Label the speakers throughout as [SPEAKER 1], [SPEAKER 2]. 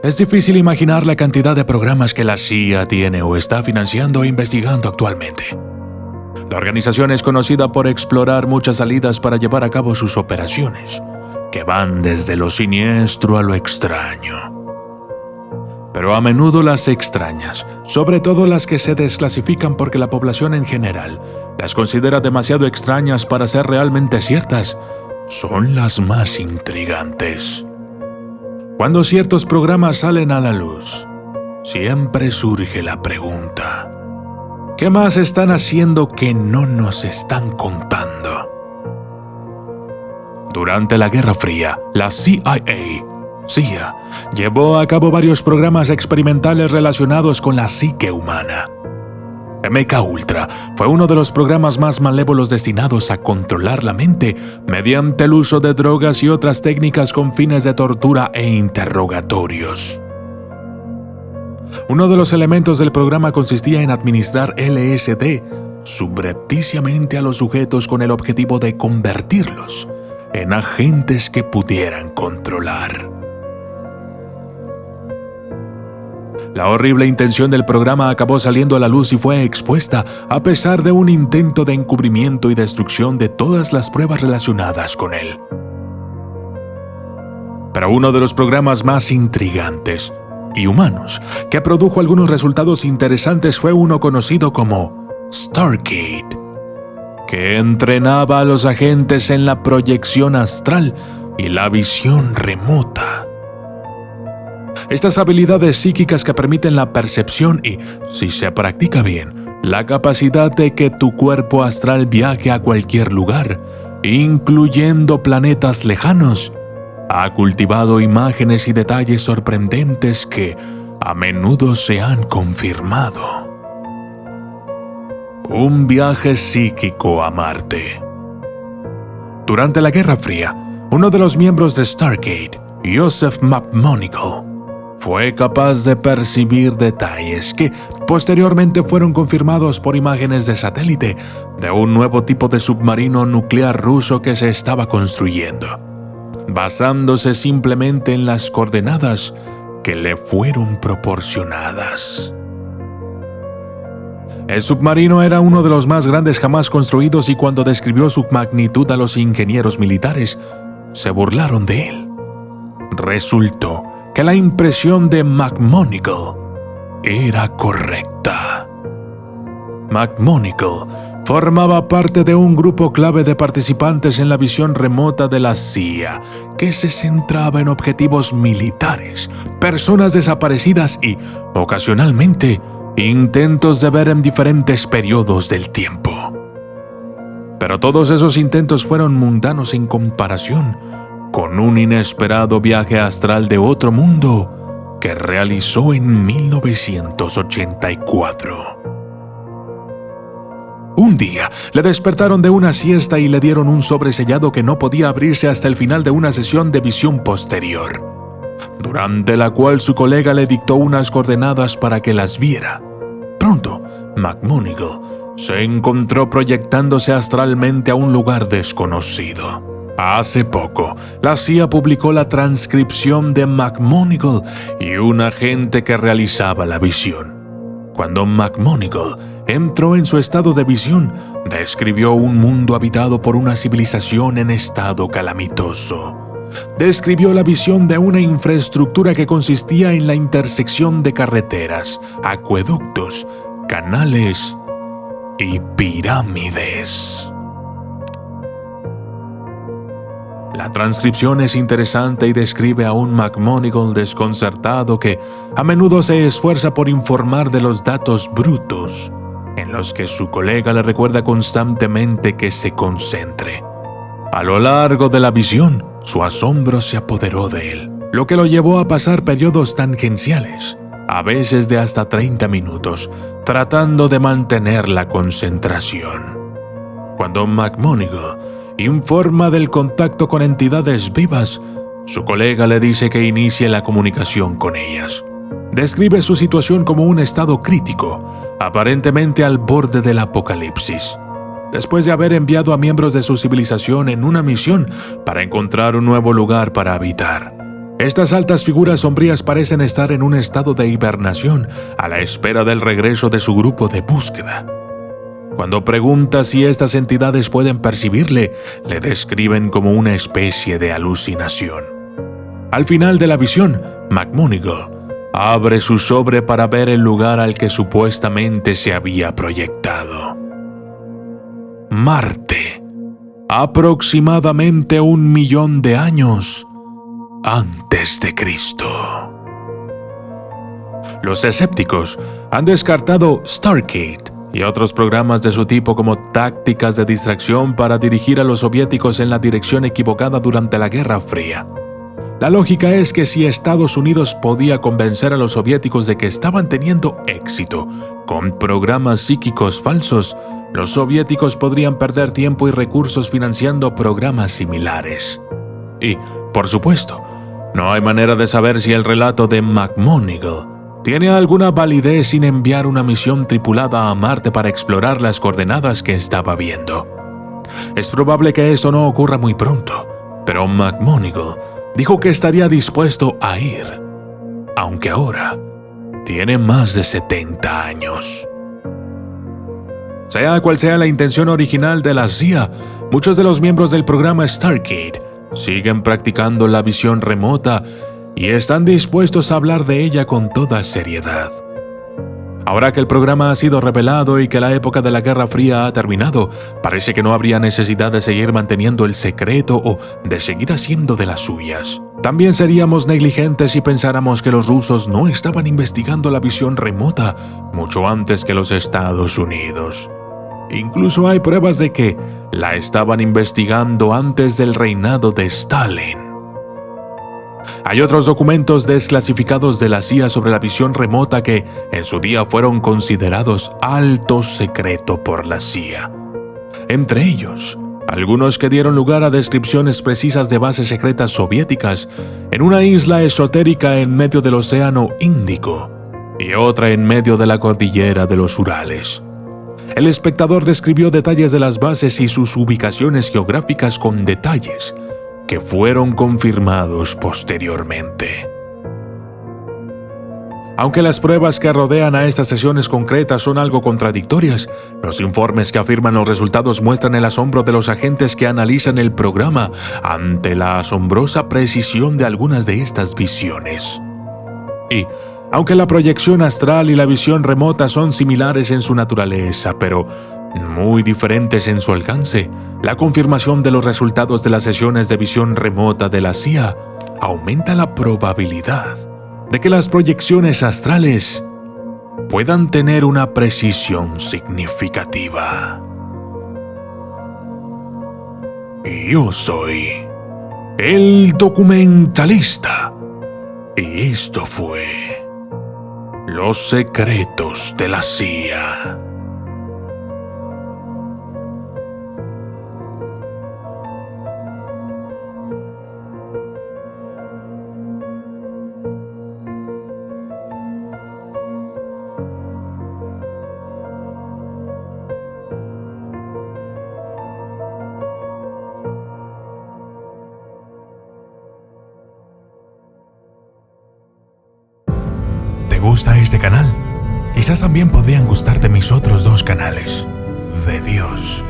[SPEAKER 1] Es difícil imaginar la cantidad de programas que la CIA tiene o está financiando e investigando actualmente. La organización es conocida por explorar muchas salidas para llevar a cabo sus operaciones, que van desde lo siniestro a lo extraño. Pero a menudo las extrañas, sobre todo las que se desclasifican porque la población en general las considera demasiado extrañas para ser realmente ciertas, son las más intrigantes. Cuando ciertos programas salen a la luz, siempre surge la pregunta: ¿qué más están haciendo que no nos están contando? Durante la Guerra Fría, la CIA llevó a cabo varios programas experimentales relacionados con la psique humana. MKUltra fue uno de los programas más malévolos destinados a controlar la mente mediante el uso de drogas y otras técnicas con fines de tortura e interrogatorios. Uno de los elementos del programa consistía en administrar LSD subrepticiamente a los sujetos con el objetivo de convertirlos en agentes que pudieran controlar. La horrible intención del programa acabó saliendo a la luz y fue expuesta a pesar de un intento de encubrimiento y destrucción de todas las pruebas relacionadas con él. Pero uno de los programas más intrigantes y humanos que produjo algunos resultados interesantes fue uno conocido como Stargate, que entrenaba a los agentes en la proyección astral y la visión remota. Estas habilidades psíquicas que permiten la percepción y, si se practica bien, la capacidad de que tu cuerpo astral viaje a cualquier lugar, incluyendo planetas lejanos, ha cultivado imágenes y detalles sorprendentes que a menudo se han confirmado. Un viaje psíquico a Marte. Durante la Guerra Fría, uno de los miembros de Stargate, Joseph McMoneagle, fue capaz de percibir detalles que posteriormente fueron confirmados por imágenes de satélite de un nuevo tipo de submarino nuclear ruso que se estaba construyendo, basándose simplemente en las coordenadas que le fueron proporcionadas. El submarino era uno de los más grandes jamás construidos y cuando describió su magnitud a los ingenieros militares, se burlaron de él. Resultó que la impresión de McMoneagle era correcta. McMoneagle formaba parte de un grupo clave de participantes en la visión remota de la CIA, que se centraba en objetivos militares, personas desaparecidas y, ocasionalmente, intentos de ver en diferentes periodos del tiempo. Pero todos esos intentos fueron mundanos en comparación con un inesperado viaje astral de otro mundo que realizó en 1984. Un día, le despertaron de una siesta y le dieron un sobresellado que no podía abrirse hasta el final de una sesión de visión posterior, durante la cual su colega le dictó unas coordenadas para que las viera. Pronto, McMoneagle se encontró proyectándose astralmente a un lugar desconocido. Hace poco, la CIA publicó la transcripción de McMoneagle y un agente que realizaba la visión. Cuando McMoneagle entró en su estado de visión, describió un mundo habitado por una civilización en estado calamitoso. Describió la visión de una infraestructura que consistía en la intersección de carreteras, acueductos, canales y pirámides. La transcripción es interesante y describe a un McMoneagle desconcertado que a menudo se esfuerza por informar de los datos brutos, en los que su colega le recuerda constantemente que se concentre. A lo largo de la visión, su asombro se apoderó de él, lo que lo llevó a pasar periodos tangenciales, a veces de hasta 30 minutos, tratando de mantener la concentración. Cuando McMoneagle informa del contacto con entidades vivas, su colega le dice que inicie la comunicación con ellas. Describe su situación como un estado crítico, aparentemente al borde del apocalipsis, después de haber enviado a miembros de su civilización en una misión para encontrar un nuevo lugar para habitar. Estas altas figuras sombrías parecen estar en un estado de hibernación a la espera del regreso de su grupo de búsqueda. Cuando pregunta si estas entidades pueden percibirle, le describen como una especie de alucinación. Al final de la visión, McMonagall abre su sobre para ver el lugar al que supuestamente se había proyectado. Marte, aproximadamente 1 millón de años antes de Cristo. Los escépticos han descartado Stargate y otros programas de su tipo como tácticas de distracción para dirigir a los soviéticos en la dirección equivocada durante la Guerra Fría. La lógica es que si Estados Unidos podía convencer a los soviéticos de que estaban teniendo éxito con programas psíquicos falsos, los soviéticos podrían perder tiempo y recursos financiando programas similares. Y, por supuesto, no hay manera de saber si el relato de McMonagall tiene alguna validez sin enviar una misión tripulada a Marte para explorar las coordenadas que estaba viendo. Es probable que esto no ocurra muy pronto, pero McMonagall dijo que estaría dispuesto a ir, aunque ahora tiene más de 70 años. Sea cual sea la intención original de la CIA, muchos de los miembros del programa Stargate siguen practicando la visión remota y están dispuestos a hablar de ella con toda seriedad. Ahora que el programa ha sido revelado y que la época de la Guerra Fría ha terminado, parece que no habría necesidad de seguir manteniendo el secreto o de seguir haciendo de las suyas. También seríamos negligentes si pensáramos que los rusos no estaban investigando la visión remota mucho antes que los Estados Unidos. Incluso hay pruebas de que la estaban investigando antes del reinado de Stalin. Hay otros documentos desclasificados de la CIA sobre la visión remota que en su día fueron considerados alto secreto por la CIA. Entre ellos, algunos que dieron lugar a descripciones precisas de bases secretas soviéticas en una isla esotérica en medio del Océano Índico y otra en medio de la cordillera de los Urales. El espectador describió detalles de las bases y sus ubicaciones geográficas con detalles que fueron confirmados posteriormente. Aunque las pruebas que rodean a estas sesiones concretas son algo contradictorias, los informes que afirman los resultados muestran el asombro de los agentes que analizan el programa ante la asombrosa precisión de algunas de estas visiones. Y, aunque la proyección astral y la visión remota son similares en su naturaleza, pero muy diferentes en su alcance, la confirmación de los resultados de las sesiones de visión remota de la CIA aumenta la probabilidad de que las proyecciones astrales puedan tener una precisión significativa. Yo soy el documentalista y esto fue Los secretos de la CIA. ¿Te gusta este canal? Quizás también podrían gustarte mis otros 2 canales, de Dios,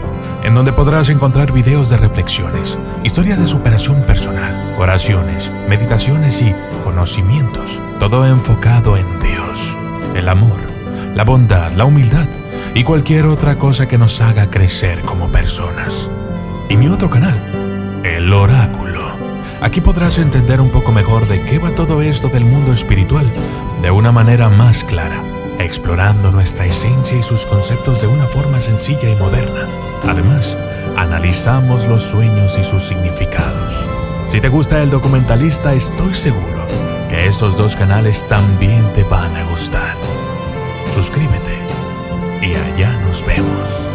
[SPEAKER 1] en donde podrás encontrar videos de reflexiones, historias de superación personal, oraciones, meditaciones y conocimientos, todo enfocado en Dios, el amor, la bondad, la humildad y cualquier otra cosa que nos haga crecer como personas. Y mi otro canal, El Oráculo. Aquí podrás entender un poco mejor de qué va todo esto del mundo espiritual de una manera más clara, explorando nuestra esencia y sus conceptos de una forma sencilla y moderna. Además, analizamos los sueños y sus significados. Si te gusta El Documentalista, estoy seguro que estos 2 canales también te van a gustar. Suscríbete y allá nos vemos.